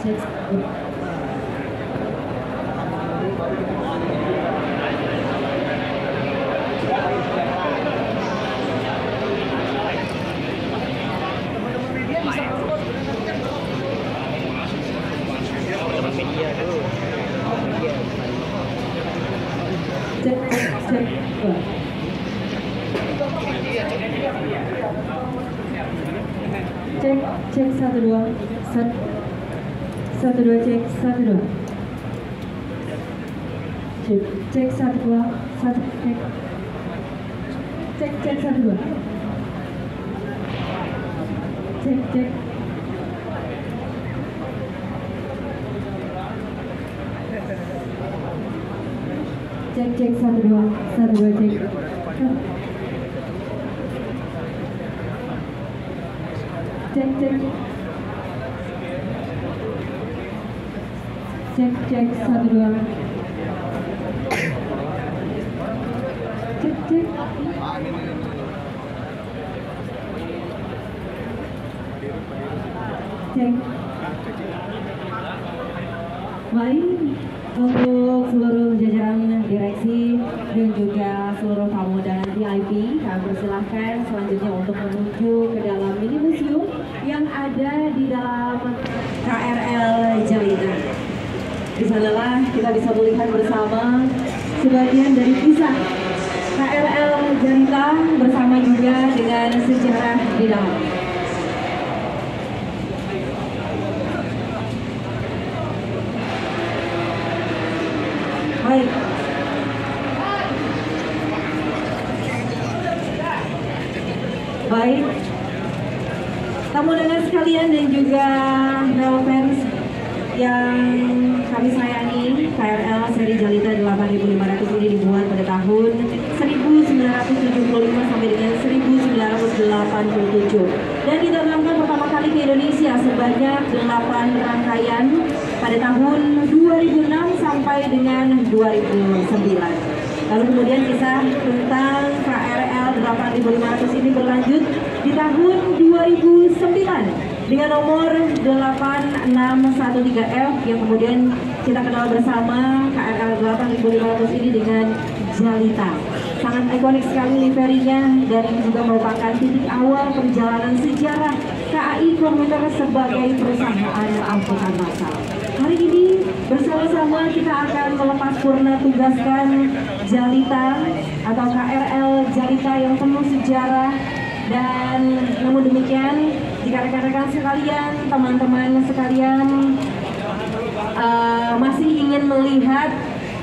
Cek. Cek 1 2 1 2 cek 1 2 cek 1 2 1 cek 1 2 cek cek 1 2 cek cek 1 2 cek baik untuk seluruh jajaran direksi dan juga seluruh tamu dan VIP, kami persilahkan selanjutnya untuk menuju ke dalam mini museum yang ada di dalam KRL Jalita. Di sanalah kita bisa melihat bersama sebagian dari kisah KRL Jalita bersama juga dengan sejarah di dalam. Baik. Baik. Tamu undangan sekalian dan juga fans yang kami sayangi, KRL seri Jalita 8500 ini dibuat pada tahun 1975 sampai dengan 1987 dan diterbangkan pertama kali ke Indonesia sebanyak 8 rangkaian pada tahun 2006 sampai dengan 2009. Lalu kemudian kisah tentang KRL 8500 ini berlanjut di tahun 2009 dengan nomor 8613F yang kemudian kita kenal bersama KRL 8500 ini dengan Jalita. Sangat ikonik sekali liverinya dan ini juga merupakan titik awal perjalanan sejarah KAI Komuter sebagai perusahaan angkutan massal. Hari ini bersama-sama kita akan melepas purna tugaskan Jalita atau KRL Jalita yang penuh sejarah. Dan namun demikian, jika rekan-rekan sekalian, teman-teman sekalian masih ingin melihat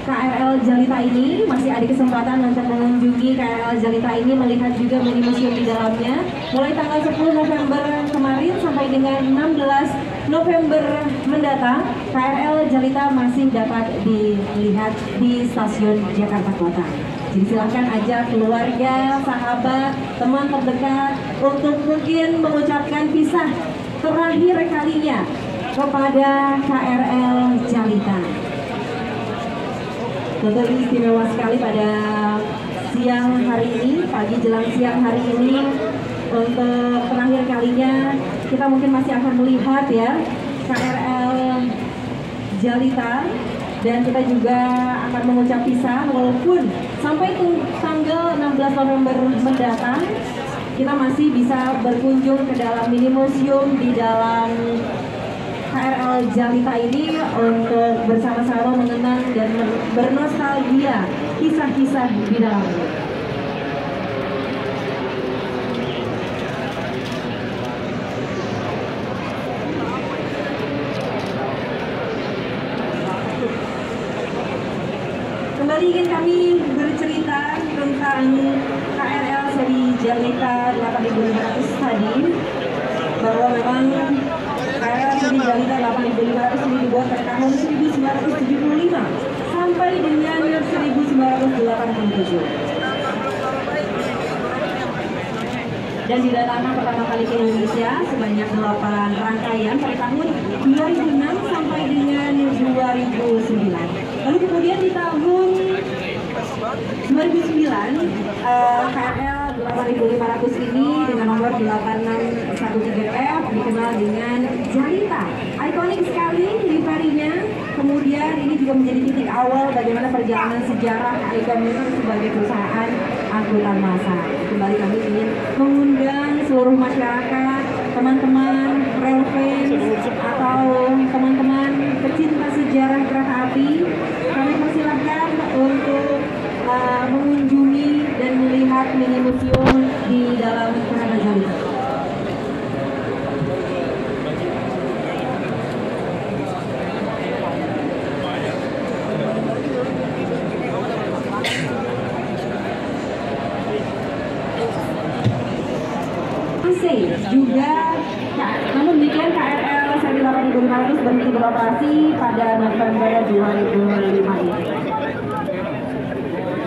KRL Jalita ini, masih ada kesempatan untuk mengunjungi KRL Jalita ini, melihat juga mini museum di dalamnya. Mulai tanggal 10 November kemarin sampai dengan 16 November mendatang, KRL Jalita masih dapat dilihat di stasiun Jakarta Kota. Jadi silahkan ajak keluarga, sahabat, teman terdekat untuk mungkin mengucapkan kisah terakhir kalinya kepada KRL Jalita. Tentu ini istimewa sekali pada siang hari ini, pagi jelang siang hari ini. Untuk terakhir kalinya kita mungkin masih akan melihat ya KRL Jalita. Dan kita juga akan mengucap pisah walaupun sampai tanggal 16 November mendatang kita masih bisa berkunjung ke dalam mini museum di dalam KRL Jalita ini untuk bersama-sama mengenang dan bernostalgia kisah-kisah di dalamnya. Kembali ingin kami bercerita tentang KRL seri Jalita 8500 tadi, bahwa memang KRL seri Jalita 8500 ini dibuat pada tahun 1975 sampai dengan 1987. Dan didatangkan pertama kali ke Indonesia sebanyak 8 rangkaian pada tahun 2006 sampai dengan 2009. Lalu kemudian di tahun 2009 KRL 8500 ini dengan nomor 8613F dikenal dengan Jalita. Ikonik sekali liverinya. Kemudian ini juga menjadi titik awal bagaimana perjalanan sejarah iCommuter sebagai perusahaan angkutan massa. Kembali kami ingin mengundang seluruh masyarakat, teman-teman rail fans atau teman-teman pecinta sejarah kereta api, kami persilahkan untuk mengunjungi dan melihat mini museum di dalam kereta Jalita. Juga, namun demikian KRL seri 8500 berhenti beroperasi pada November 2005 ini.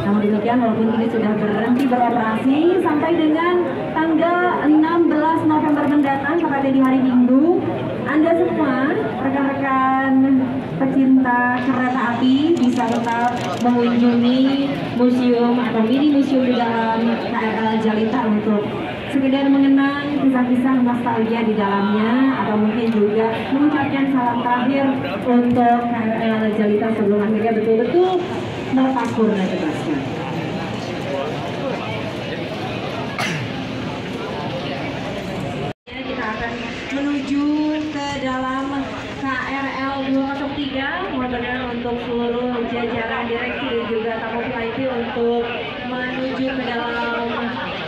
Namun demikian, walaupun ini sudah berhenti beroperasi sampai dengan tanggal 16 November mendatang, tepatnya di hari Minggu, Anda semua, rekan-rekan pecinta kereta api, bisa tetap mengunjungi museum atau mini museum di dalam KRL Jalita untuk sekedar mengenang kisah-kisah nostalgia di dalamnya, atau mungkin juga mengucapkan salam terakhir untuk KRL Jalita sebelum akhirnya betul-betul melepas purna tugasnya. Kita akan menuju ke dalam KRL 203, mohon untuk seluruh jajaran direksi dan juga tamu VIP untuk menuju ke dalam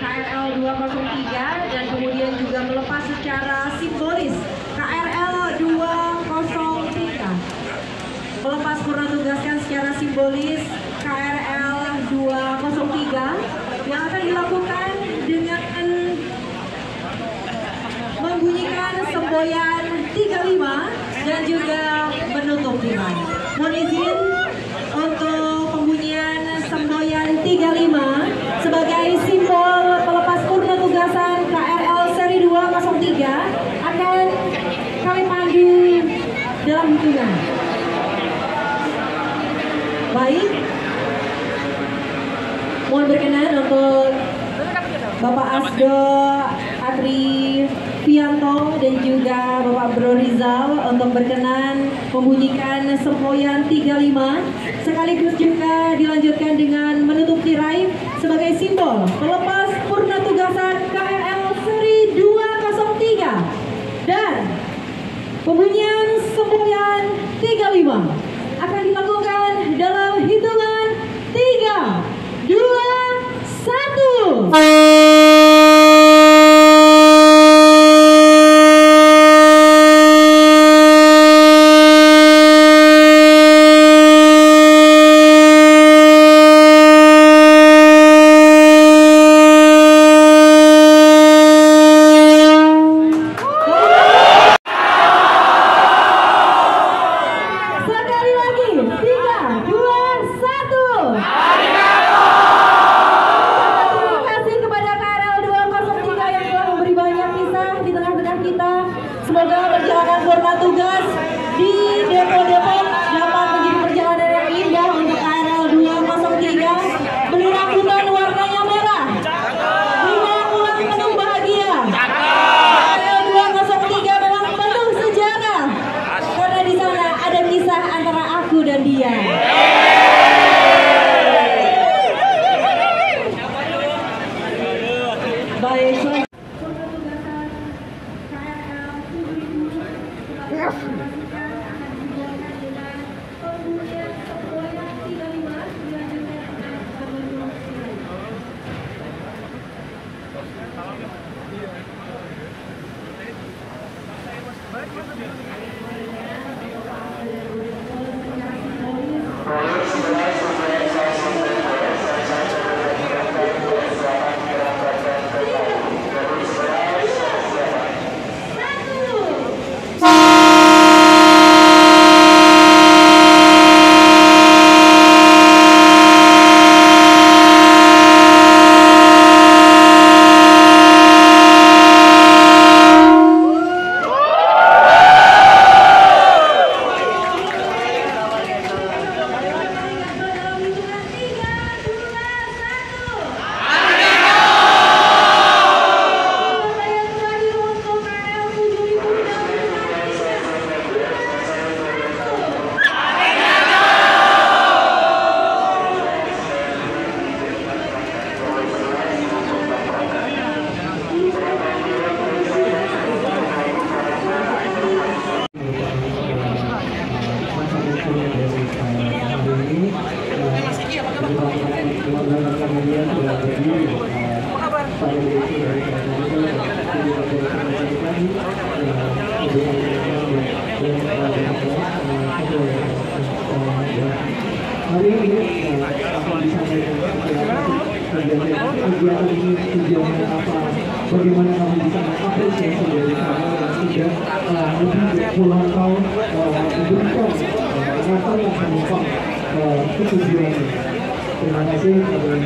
KRL 203 dan kemudian juga melepas secara simbolis KRL 203. Melepas purna tugaskan secara simbolis KRL 203 yang akan dilakukan dengan membunyikan semboyan 35 dan juga menutup tirai. Mohon izin untuk pembunyian semboyan 35 sebagai simbol pelepas purna tugasan KRL seri 203 akan kami pandu dalam hitungan. Baik, mohon berkenan untuk Bapak Asdo Atri Fianto dan juga Bapak Bro Rizal untuk berkenan membunyikan semboyan 35 sekaligus juga dilanjutkan dengan menutup tirai sebagai simbol pelepas purna tugasan KRL seri 203 dan pembunyian semboyan 35 akan dilakukan dalam hitungan 3, 2, 1. Semoga perjalanan purna tugas di depo-depo dapat menjadi perjalanan yang indah untuk KRL 203. Beli rambutan warnanya merah, dibawa pulang penuh bahagia. KRL 203 memang penuh sejarah karena di sana ada kisah antara aku dan dia. Baik. Hari ini akan disampaikan kegiatan ini tujuannya apa, bagaimana kami bisa mengapresiasi dari kami yang sudah lebih puluhan tahun memberikan rasa yang penumpang ketujuan ini. Terima kasih kepada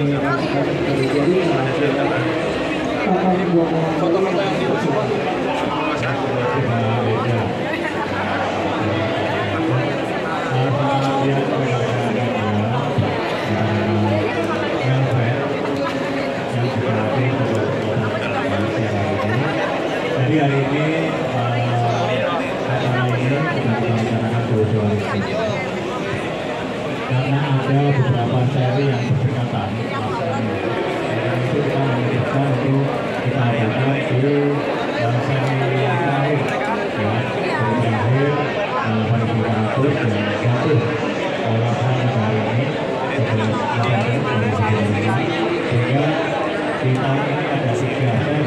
jadi hari ini acara ini kita melaksanakan jauh-jauh karena ada beberapa seri yang berdekatan. Itu kita memutuskan untuk kita adakan di seri yang terakhir, ya, terakhir pada 200 dan jatuh olahan negara ini sehingga di tahun ini ada 3 seri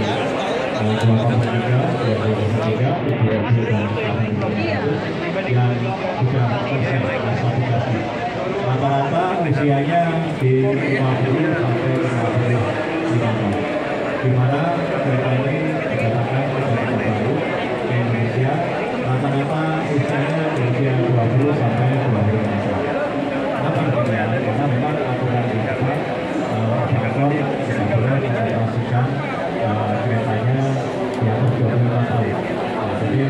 2,3 yang sudah selesai klasifikasi. Rata-rata usianya di 50 sampai 55 tahun, di mana kereta ini dikatakan kereta baru ke Indonesia. Rata-rata usianya di usia 20 sampai 25 tahun. Kenapa demikian? Karena memang aturan di Jakarta operator tidak boleh mengoperasikan keretanya di atas 25 tahun. Jadi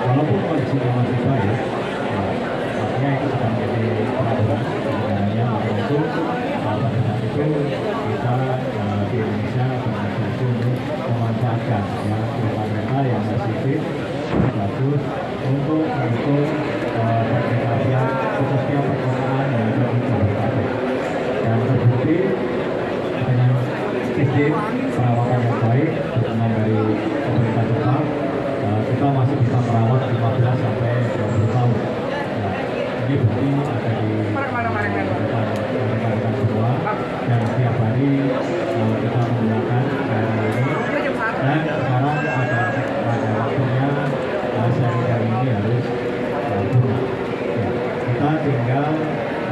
walaupun kondisinya masih baik, artinya itu sudah menjadi peraturan sebenarnya. Untuk pada saat itu kita di Indonesia berinisiasi untuk memanfaatkan kereta-kereta yang masih fit, bagus untuk berkreasi khususnya perkotaan yang ada di Jabodetabek. Dan terbukti dengan sistem perawatan yang baik dukungan dari pemerintah Jepang, kita masih bisa merawat 15 sampai 20 tahun. Nah, ini bukti ada di rekan-rekan semua, dan setiap hari kita menggunakan hari ini. Dan sekarang ada waktunya seri ini harus punah. Ya, kita tinggal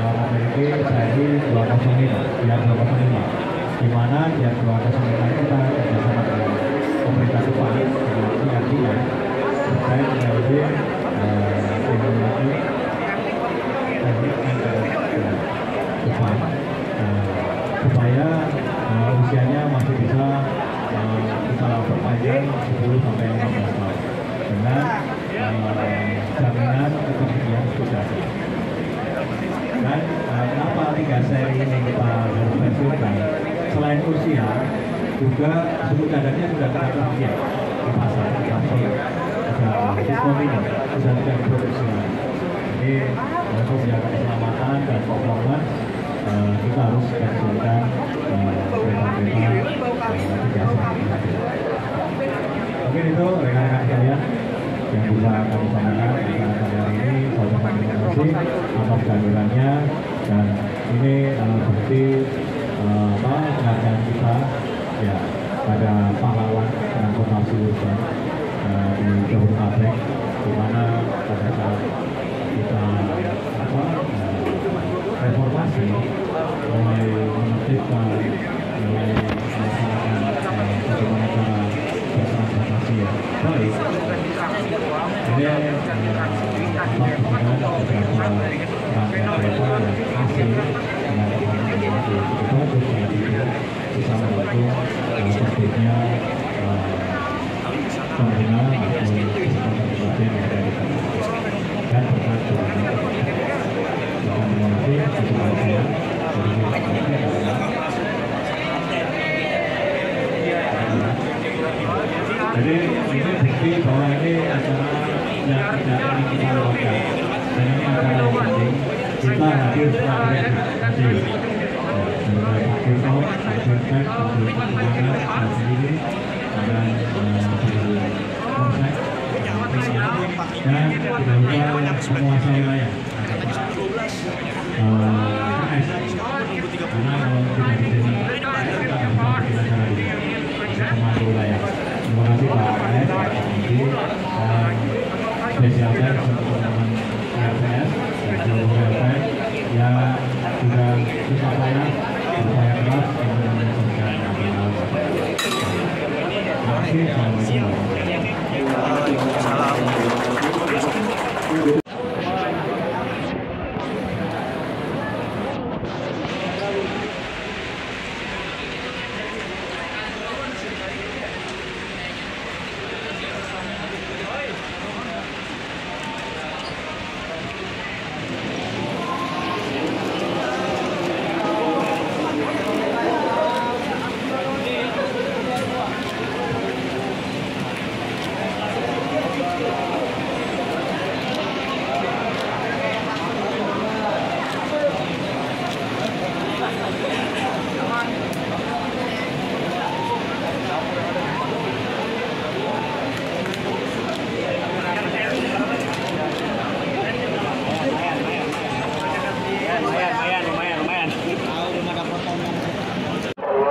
memiliki seri 205, yang 205, di mana yang 205 kita bersama dengan pemerintah Jepang dengan keyakinan terkait dengan teknologi teknik yang Jepang supaya usianya masih bisa kita perpanjang 10 sampai 15 tahun dengan jaminan ketersediaan sudah. Dan kenapa 3 seri ini kita harus pensiunkan? Selain usia, juga suku cadangnya sudah tersedia di pasar, sudah diskontinu, sudah tidak diproduksi lagi. Jadi untuk menjaga keselamatan dan performance, kita harus pensiunkan kereta-kereta 3 seri. Mungkin itu rekan-rekan sekalian yang bisa kami sampaikan acara hari ini. Saya terima kasih atas kehadirannya, dan ini bukti penghargaan kita ya pada pahlawan transportasi urban di Jabodetabek, di mana pada saat kita reformasi mulai menertibkan, mulai melaksanakan bagaimana cara bertransportasi yang baik. Ini membuat beberapa rangkaian kereta yang asli dengan teknologi bagus yang bisa membantu tertibnya pengguna atau kesempatan pribadi yang ada di sana. Dan berkat dengan teknologi sesuai saya jadi ini bukti bahwa ini acara yang tidak ingin kita lewatkan, dan ini acara yang penting. Kita hadir sebagai hadir sebagai Pak Dirto, Pak Dirtek, Pak Dirto Pak sendiri, dan Polsek, dan juga penguasa wilayah KS. Karena kalau tidak di sini kita bisa bikin acara ini pemandu wilayah. Terima kasih Pak KS. spesialkan teman-teman RPS dan seluruh RPS yang sudah susah payah berupaya keras untuk menyelesaikan nasional. Terima kasih. Assalamualaikum.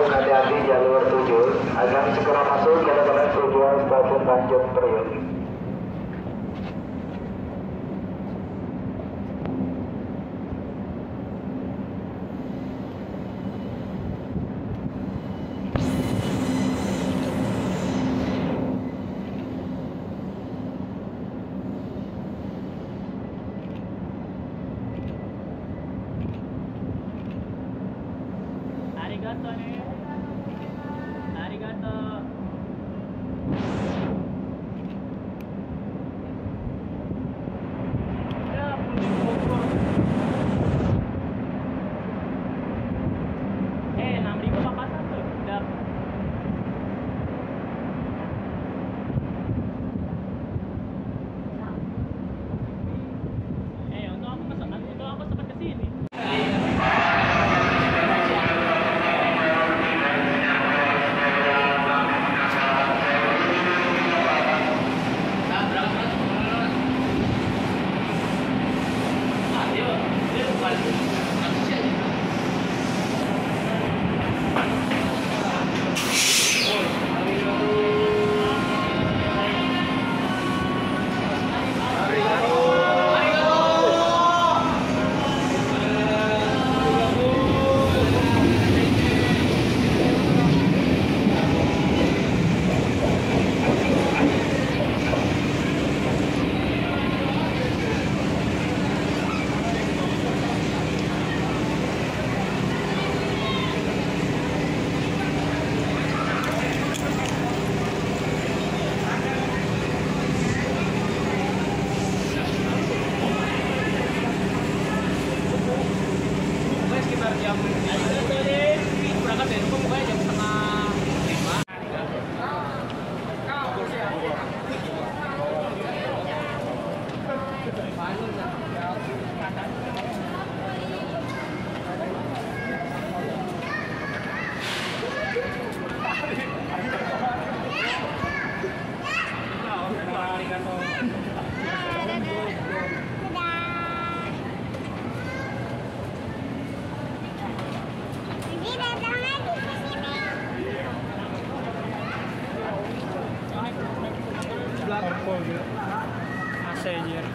Hati-hati jalur 7 agar segera masuk ke dalam tujuan stasiun Tanjung Priok. Arigato nih. Arigato. Ya, puning Bogor. 6.000 papasan tuh. Udah. Untuk aku sempat kesini. Berangkat dari rumah pokoknya jam 5. AC anjir.